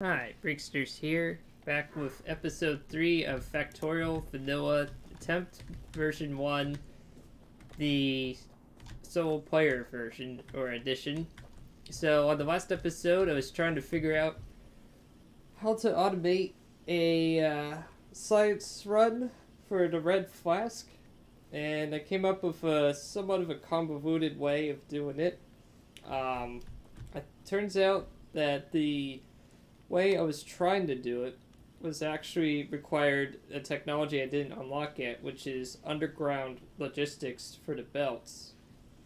Hi, Rigsters here, back with episode 3 of Factorio Vanilla Attempt version 1, the solo player version, or edition. So on the last episode, I was trying to figure out how to automate a science run for the red flask, and I came up with somewhat of a convoluted way of doing it. It turns out that the way I was trying to do it was actually required a technology I didn't unlock yet, which is underground logistics for the belts.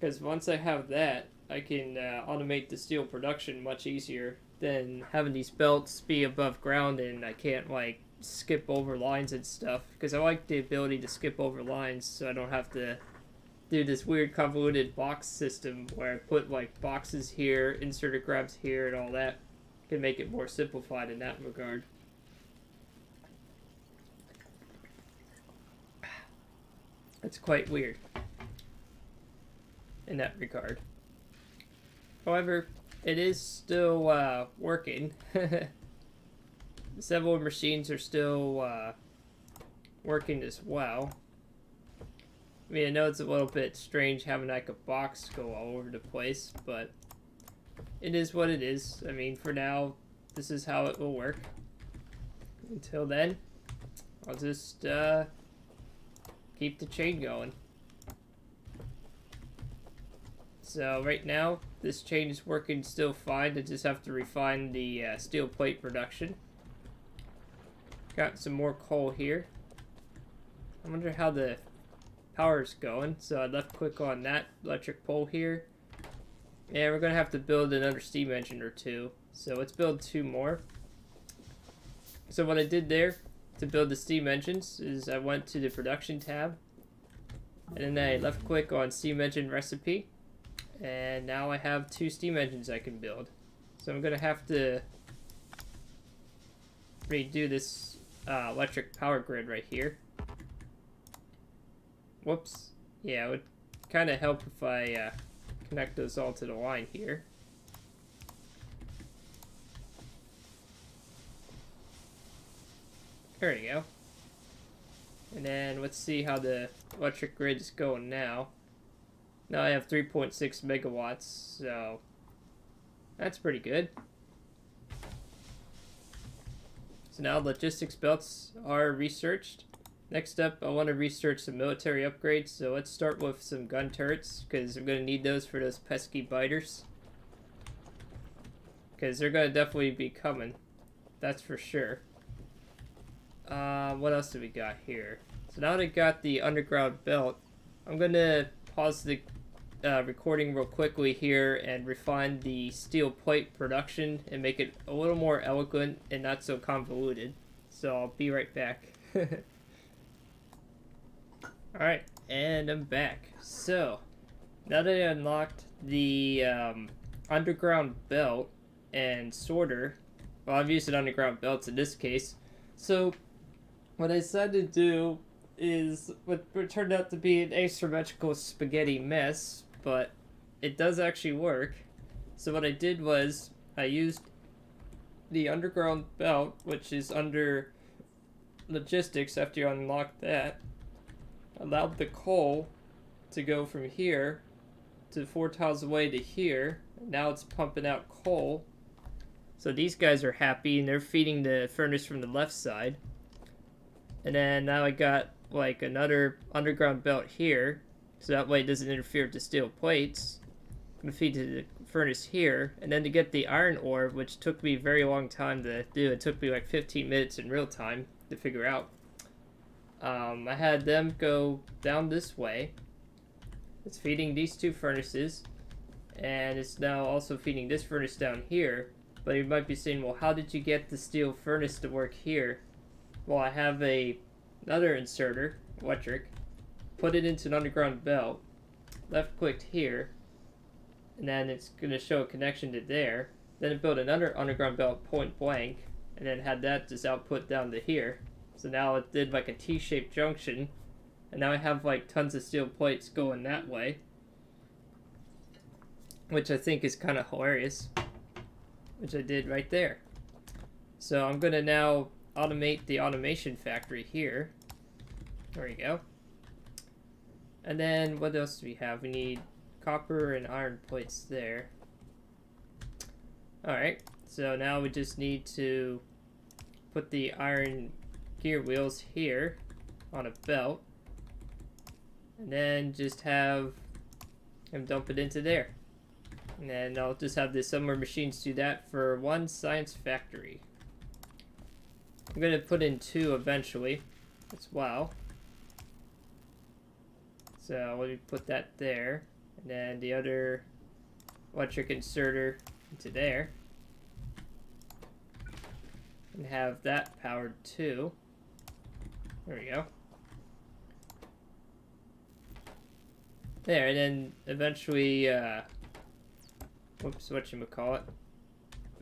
Because once I have that, I can automate the steel production much easier than having these belts be above ground and I can't like skip over lines and stuff. Because I like the ability to skip over lines so I don't have to do this weird convoluted box system where I put like boxes here, inserter grabs here, and all that. Can make it more simplified in that regard. It's quite weird in that regard. However, it is still working. Several machines are still working as well. I mean, I know it's a little bit strange having like a box go all over the place, but it is what it is. I mean, for now, this is how it will work. Until then, I'll just keep the chain going. So right now, this chain is working still fine. I just have to refine the steel plate production. Got some more coal here. I wonder how the power's going. So I left click on that electric pole here. Yeah, we're going to have to build another steam engine or two. So let's build 2 more. So what I did there to build the steam engines is I went to the production tab. And then I left click on steam engine recipe. And now I have 2 steam engines I can build. So I'm going to have to redo this electric power grid right here. Whoops. Yeah, it would kind of help if I connect those all to the line here. There you go. And then let's see how the electric grid is going now. Now I have 3.6 megawatts, so that's pretty good. So now logistics belts are researched. Next up, I want to research some military upgrades, so let's start with some gun turrets, because I'm going to need those for those pesky biters. Because they're going to definitely be coming, that's for sure. What else do we got here? So now that I got the underground belt, I'm going to pause the recording real quickly here and refine the steel plate production and make it a little more elegant and not so convoluted. So I'll be right back. Alright, and I'm back. So, now that I unlocked the underground belt and sorter, well, I've used an underground belts in this case. So, what I decided to do is what turned out to be an asymmetrical spaghetti mess, but it does actually work. So what I did was, I used the underground belt, which is under logistics after you unlock that, allowed the coal to go from here to 4 tiles away to here. Now it's pumping out coal. So these guys are happy and they're feeding the furnace from the left side. And then now I got like another underground belt here, so that way it doesn't interfere with the steel plates. I'm gonna feed to the furnace here, and then to get the iron ore, which took me a very long time to do, it took me like 15 minutes in real time to figure out. I had them go down this way. It's feeding these 2 furnaces, and it's now also feeding this furnace down here. But you might be saying, well, how did you get the steel furnace to work here? Well, I have another inserter, electric, put it into an underground belt, left clicked here, and then it's going to show a connection to there. Then it built another underground belt point blank, and then had that just output down to here. So now it did like a T-shaped junction, and now I have like tons of steel plates going that way, which I think is kind of hilarious, which I did right there. So I'm gonna now automate the automation factory here. There we go. And then what else do we have? We need copper and iron plates there. Alright, so now we just need to put the iron gear wheels here on a belt. And then just have him dump it into there. And then I'll just have the assembler machines do that for one science factory. I'm going to put in 2 eventually as well. So let me put that there. And then the other electric inserter into there. And have that powered too. There we go. There, and then eventually, whoops, whatchamacallit.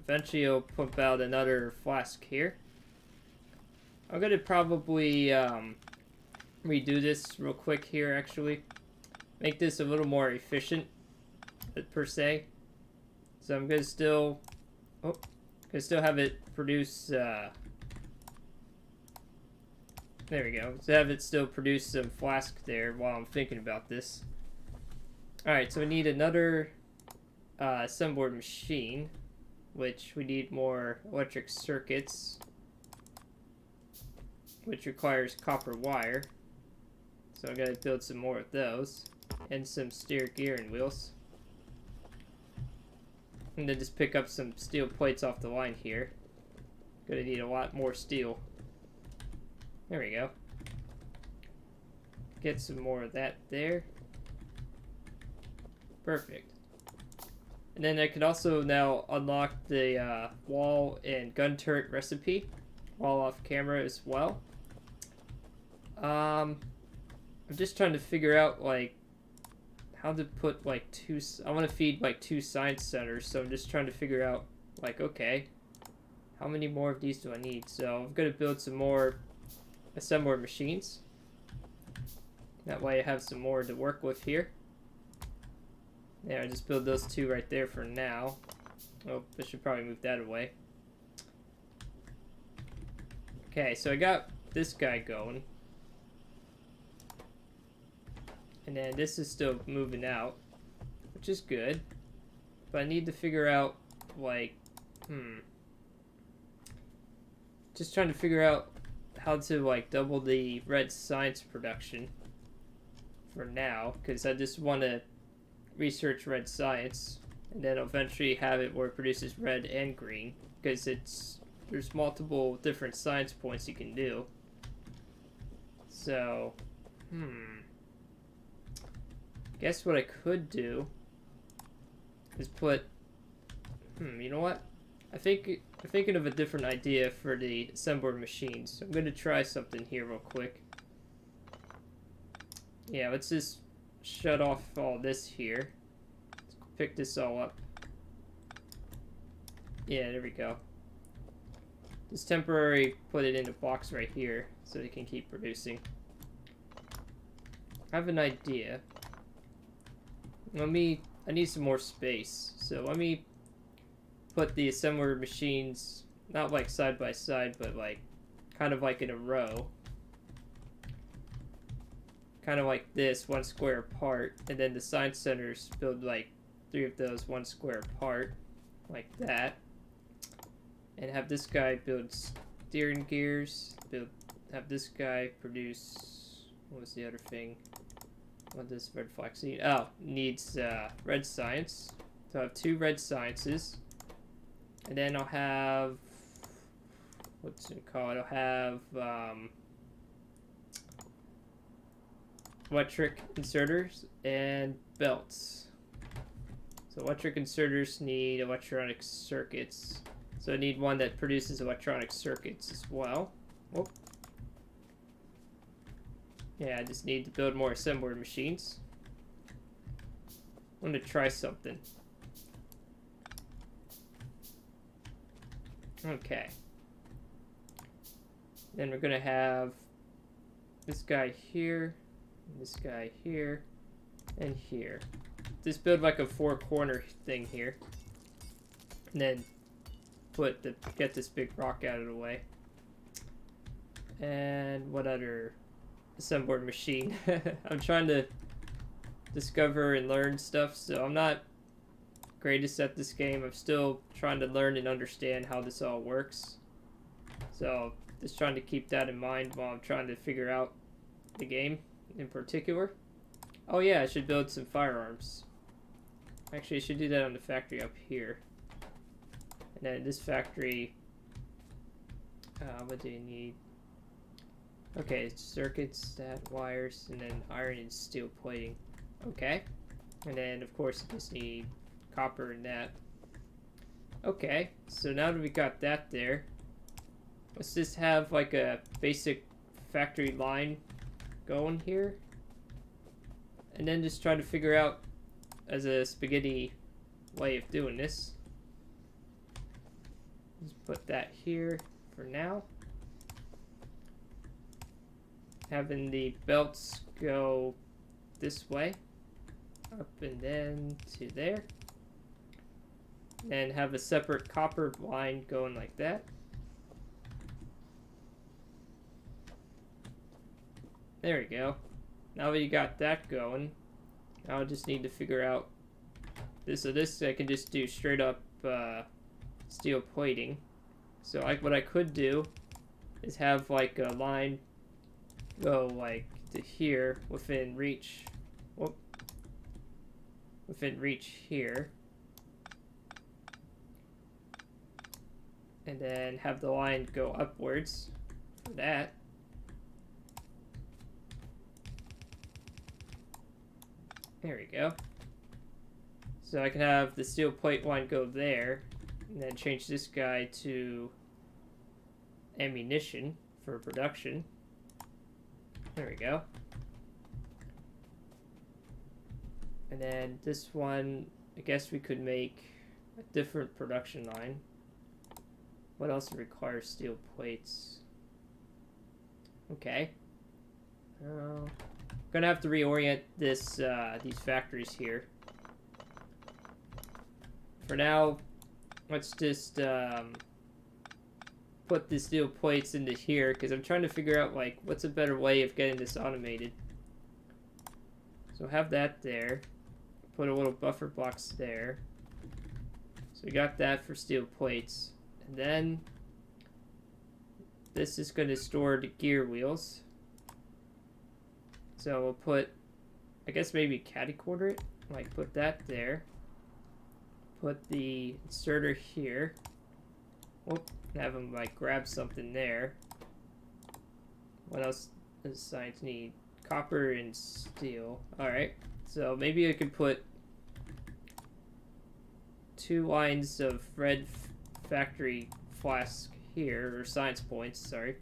Eventually you'll pump out another flask here. I'm gonna probably, redo this real quick here, actually. Make this a little more efficient, per se. So I'm gonna still, have it produce, there we go. So have it still produce some flask there while I'm thinking about this. Alright, so we need another assembler machine, which we need more electric circuits, which requires copper wire. So I gotta build some more of those, and some steer gearing wheels. And then just pick up some steel plates off the line here. Gonna need a lot more steel. There we go. Get some more of that there. Perfect. And then I could also now unlock the wall and gun turret recipe while off camera as well. I'm just trying to figure out like how to put like 2. I want to feed like 2 science centers, so I'm just trying to figure out like, okay, how many more of these do I need? So I'm gonna build some more assembler machines. That way I have some more to work with here. Yeah, I just build those 2 right there for now. Oh, I should probably move that away. Okay, so I got this guy going. And then this is still moving out, which is good. But I need to figure out, like, just trying to figure out how to, like, double the red science production for now. Because I just want to research red science, and then eventually have it where it produces red and green. Because there's multiple different science points you can do. So, guess what I could do is put, you know what? I'm thinking of a different idea for the assembler machines. So I'm going to try something here real quick. Yeah, let's just shut off all this here. Let's pick this all up. Yeah, there we go. Just temporarily put it in a box right here so they can keep producing. I have an idea. I need some more space, so let me put the assembler machines not like side by side, but like kind of like in a row, kind of like this, 1 square apart, and then the science centers build like 3 of those 1 square apart, like that, and have this guy build steering gears, have this guy produce, what was the other thing? What does red flask need? Oh, needs red science. So I have 2 red sciences. And then I'll have, what's it called? I'll have electric inserters and belts. So electric inserters need electronic circuits. So I need one that produces electronic circuits as well. Whoop. Yeah, I just need to build more assembler machines. I'm going to try something. Okay. Then we're going to have this guy here, this guy here, and here. Just build like a 4-corner thing here. And then get this big rock out of the way. And what other assembled machine? I'm trying to discover and learn stuff, so I'm not greatest at this game. I'm still trying to learn and understand how this all works. So just trying to keep that in mind while I'm trying to figure out the game in particular. Oh yeah, I should build some firearms. Actually, I should do that on the factory up here. And then this factory, what do you need? Okay, circuits, stat, wires, and then iron and steel plating. Okay. And then, of course, you just need copper and that. Okay, so now that we got that there, let's just have like a basic factory line going here. And then just try to figure out as a spaghetti way of doing this. Just put that here for now. Having the belts go this way, up and then to there. And have a separate copper line going like that. There we go. Now that you got that going, now I just need to figure out this. So this I can just do straight up steel plating. So what I could do is have like a line go like to here within reach. Whoop. Within reach here. And then have the line go upwards for that. There we go. So I can have the steel plate line go there, and then change this guy to ammunition for production. There we go. And then this one, I guess we could make a different production line. What else requires steel plates? Okay. Gonna have to reorient this these factories here. For now, let's just put the steel plates into here because I'm trying to figure out like what's a better way of getting this automated. So have that there. Put a little buffer box there. So we got that for steel plates. And then this is going to store the gear wheels. So we'll put, I guess maybe catty quarter it. Like put that there. Put the inserter here. Whoop. Have them like grab something there. What else does science need? Copper and steel. Alright. So maybe I could put 2 lines of red factory flask here, or science points, sorry.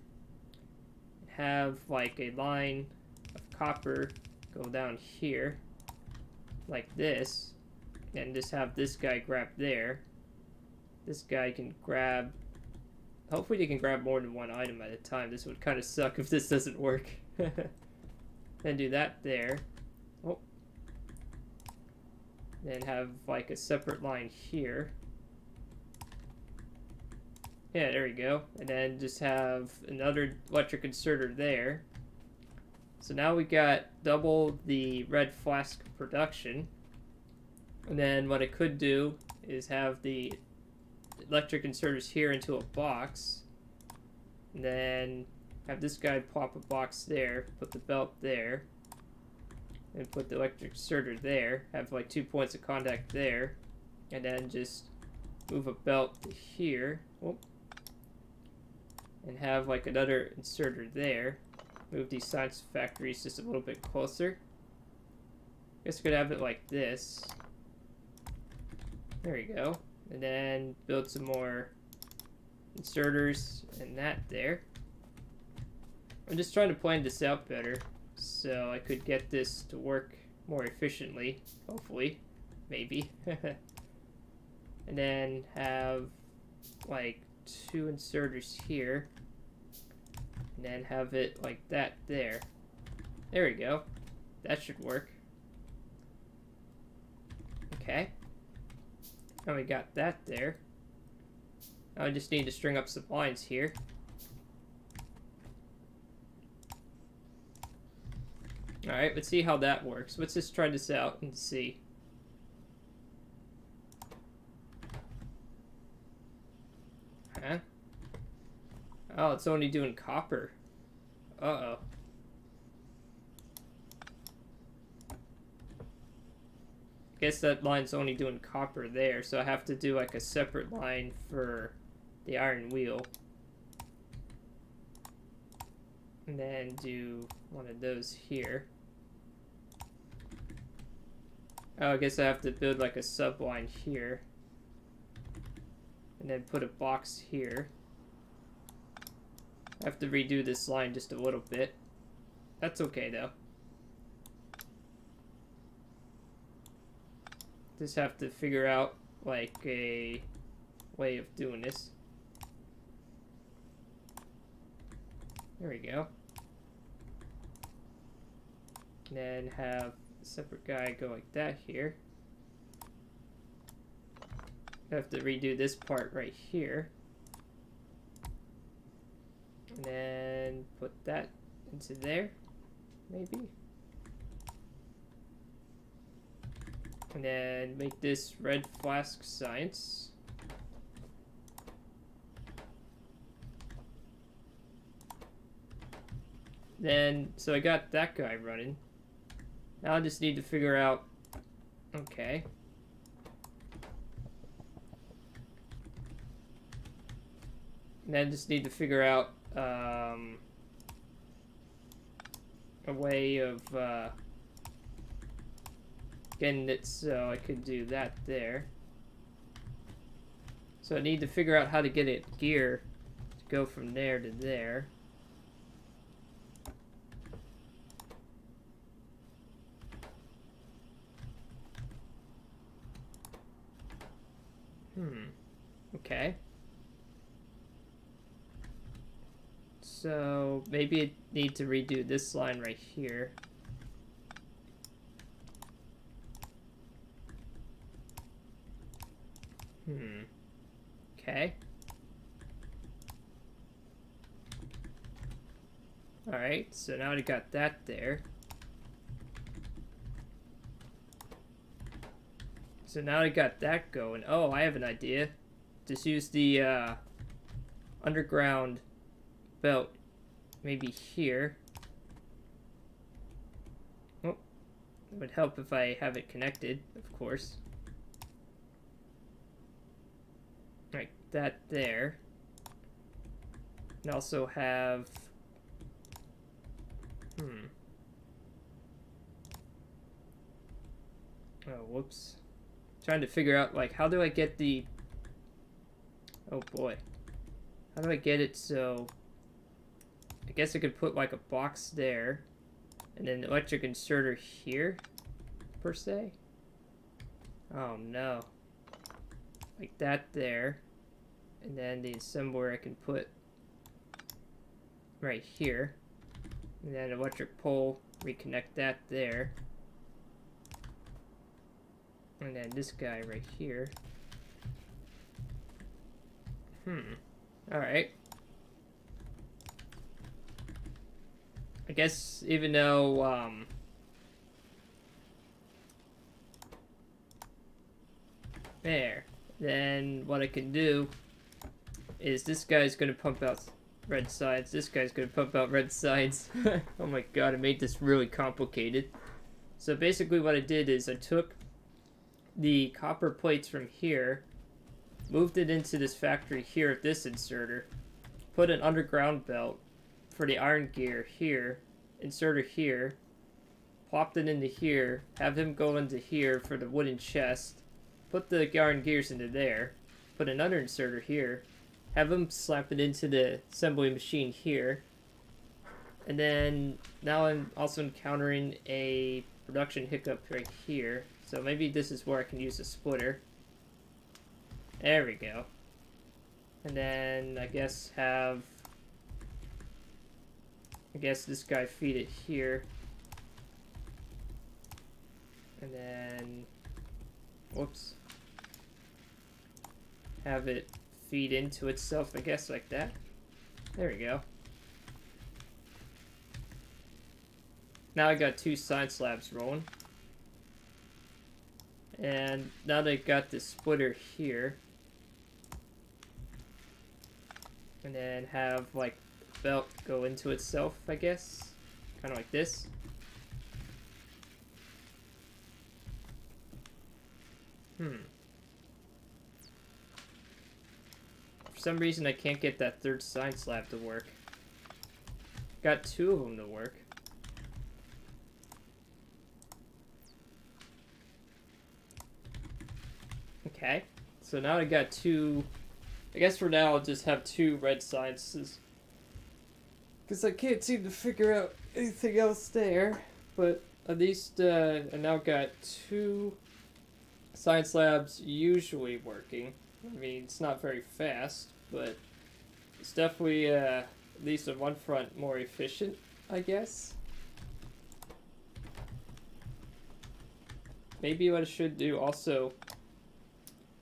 Have like a line of copper go down here, like this, and just have this guy grab there. This guy can grab, hopefully they can grab more than one item at a time. This would kind of suck if this doesn't work. Then do that there. Oh. Then have like a separate line here. Yeah, there we go. And then just have another electric inserter there. So now we got double the red flask production. And then what I could do is have the electric inserters here into a box. And then have this guy pop a box there, put the belt there, and put the electric inserter there. Have like 2 points of contact there. And then just move a belt to here. Whoop. And have like another inserter there. Move these science factories just a little bit closer. Guess we could have it like this. There we go. And then build some more inserters and that there. I'm just trying to plan this out better so I could get this to work more efficiently, hopefully, maybe. And then have like 2 inserters here. And then have it like that there. There we go. That should work. Okay. Now we got that there. I just need to string up some lines here. Alright, let's see how that works. Let's just try this out and see. Huh? Oh, it's only doing copper. Uh-oh. Guess that line's only doing copper there, so I have to do like a separate line for the iron wheel. And then do one of those here. Oh, I guess I have to build like a subline here. And then put a box here. I have to redo this line just a little bit. That's okay though. Just have to figure out like a way of doing this. There we go. And then have a separate guy go like that here. I have to redo this part right here. And then put that into there, maybe. And then make this red flask science. Then, so I got that guy running. Now I just need to figure out, okay. And then I just need to figure out a way of getting it so I could do that there. So I need to figure out how to get it gear to go from there to there. Okay. So maybe I need to redo this line right here. Okay. Alright, so now I got that there. So now I got that going. Oh, I have an idea. Just use the underground belt maybe here. Oh, it would help if I have it connected, of course. Like that there. And also have... Oh, whoops. Trying to figure out, like, how do I get the... Oh boy. How do I get it so... I guess I could put, like, a box there. And then electric inserter here, per se. Oh no. Like that there. And then the assembler I can put right here. And then electric pole, reconnect that there. And then this guy right here. Alright. I guess even though, there. Then what I can do is this guy's gonna pump out red sides. This guy's gonna pump out red sides. Oh my god, I made this really complicated. So basically what I did is I took the copper plates from here, moved it into this factory here at this inserter, put an underground belt for the iron gear here, inserter here, plopped it into here, have him go into here for the wooden chest, put the iron gears into there, put another inserter here, have him slap it into the assembly machine here, and then now I'm also encountering a production hiccup right here. So maybe this is where I can use a splitter. There we go. And then I guess have... I guess this guy feed it here. And then... Whoops. Have it feed into itself, I guess, like that. There we go. Now I got 2 science slabs rolling. And now that I got the splitter here, and then have like the belt go into itself, I guess, kind of like this. For some reason I can't get that 3rd science slab to work. Got 2 of them to work. Okay, so now I got 2. I guess for now I'll just have 2 red sciences, because I can't seem to figure out anything else there. But at least I now got 2 science labs usually working. I mean, it's not very fast, but it's definitely at least on one front more efficient, I guess. Maybe what I should do also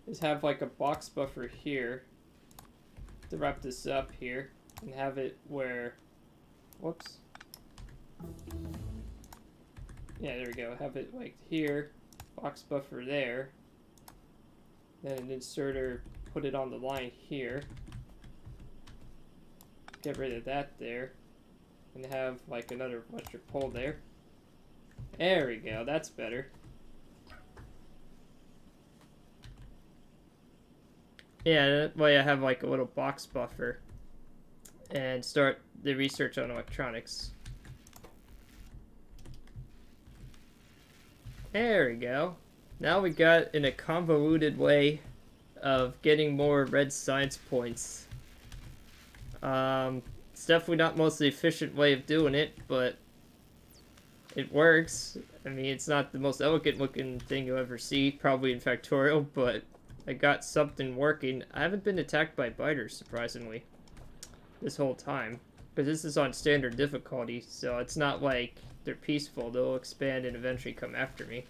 is have like a box buffer here to wrap this up here, and have it where, whoops, yeah, there we go, have it like here, box buffer there, then an inserter, put it on the line here, get rid of that there, and have like another electric pole there. There we go, that's better. Yeah, that way I have like a little box buffer and start the research on electronics. There we go. Now we got in a convoluted way of getting more red science points. It's definitely not the most efficient way of doing it, but it works. I mean, it's not the most elegant looking thing you'll ever see, probably in Factorio, but I got something working. I haven't been attacked by biters, surprisingly, this whole time. Because this is on standard difficulty, so it's not like they're peaceful. They'll expand and eventually come after me.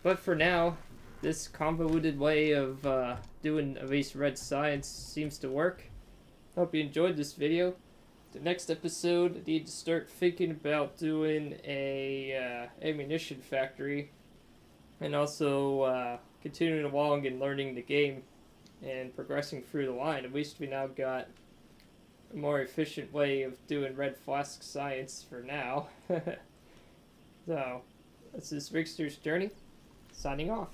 But for now, this convoluted way of doing at least red science seems to work. Hope you enjoyed this video. The next episode, I need to start thinking about doing a ammunition factory. And also continuing along and learning the game and progressing through the line. At least we now got a more efficient way of doing red flask science for now. So, this is Rigsters Journey, signing off.